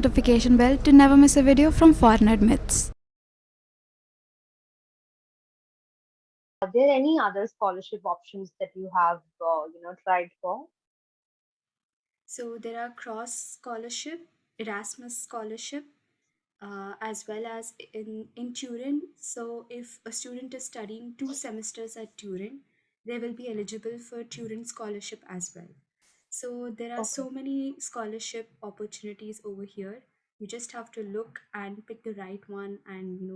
notification bell to never miss a video from Foreign Admits. Are there any other scholarship options that you have, tried for? So there are cross scholarship, Erasmus scholarship, as well as in Turin. So if a student is studying 2 semesters at Turin, they will be eligible for Turin scholarship as well. So there are Okay. so many scholarship opportunities over here. You just have to look and pick the right one and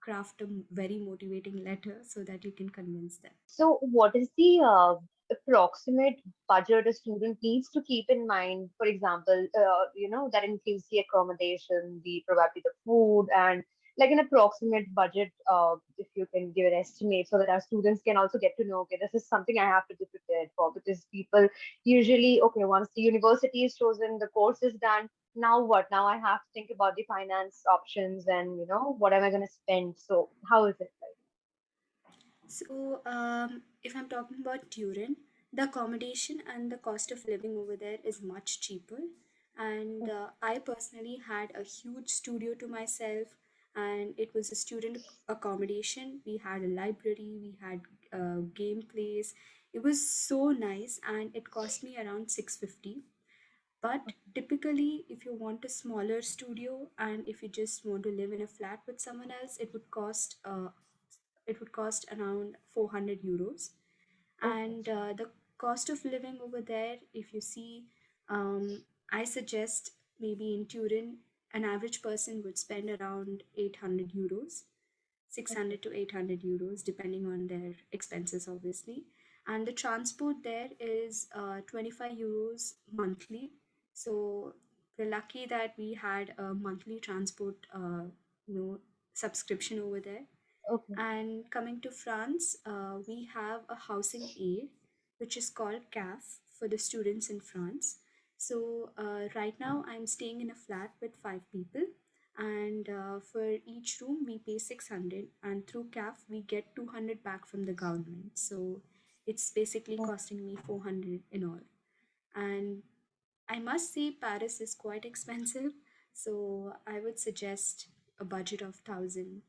craft a very motivating letter so that you can convince them. So, what is the approximate budget a student needs to keep in mind? For example, that includes the accommodation, the probably the food, and like an approximate budget. If you can give an estimate, so that our students can also get to know, okay, this is something I have to be prepared for. Because people usually, okay, once the university is chosen, the course is done. Now what? Now I have to think about the finance options and what am I going to spend. So, how is it like? So, if I'm talking about Turin, the accommodation and the cost of living over there is much cheaper. And I personally had a huge studio to myself, and it was a student accommodation. We had a library, we had game plays. It was so nice, and it cost me around 650. But typically, if you want a smaller studio and if you just want to live in a flat with someone else, it would cost around 400 euros. Okay. And the cost of living over there, if you see, I suggest maybe in Turin, an average person would spend around 800 euros, Okay. 600 to 800 euros, depending on their expenses, obviously. And the transport there is 25 euros monthly. So we're lucky that we had a monthly transport, you know, subscription over there. Okay. And coming to France, we have a housing aid, which is called CAF for the students in France. So right now, I'm staying in a flat with 5 people, and for each room we pay 600, and through CAF we get 200 back from the government. So it's basically costing me 400 in all. And I must say Paris is quite expensive, so I would suggest a budget of 1,000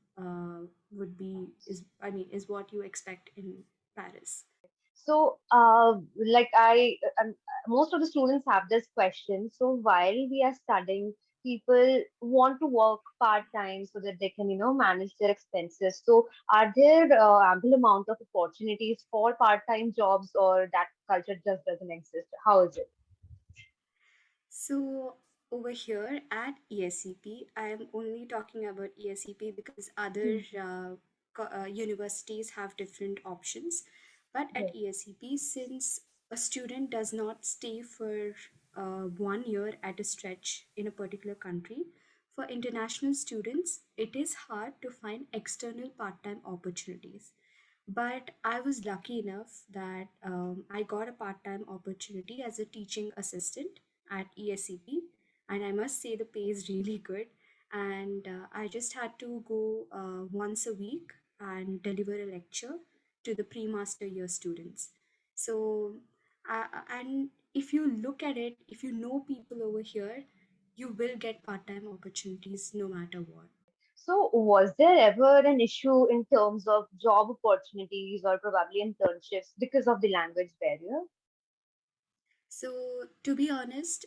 would be is I mean is what you expect in Paris. So, most of the students have this question. So, while we are studying, people want to work part time so that they can, manage their expenses. So, are there ample amount of opportunities for part time jobs, or that culture just doesn't exist? How is it? So over here at ESCP, I am only talking about ESCP because other Hmm. universities have different options. But at Yes. ESCP, since a student does not stay for 1 year at a stretch in a particular country, for international students, it is hard to find external part time opportunities. But I was lucky enough that I got a part time opportunity as a teaching assistant at ESCP, and I must say the pay is really good. And I just had to go once a week and deliver a lecture to the pre-master year students. So, and if you look at it, if you know people over here, you will get part-time opportunities no matter what. So, was there ever an issue in terms of job opportunities or probably internships because of the language barrier? So, to be honest,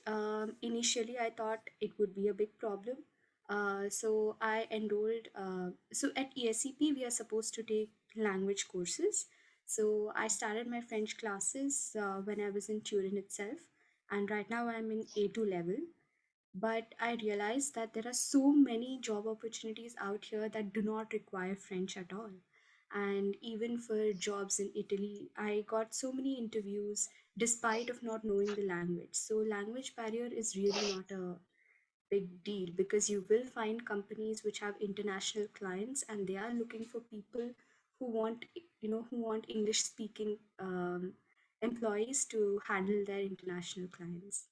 initially I thought it would be a big problem. So, I enrolled. So, at ESCP, we are supposed to take language courses. So, I started my French classes when I was in Turin itself, and right now I'm in A2 level. But I realized that there are so many job opportunities out here that do not require French at all. And even for jobs in Italy, I got so many interviews despite of not knowing the language. So language barrier is really not a big deal because you will find companies which have international clients and they are looking for people who want who want English speaking employees to handle their international clients.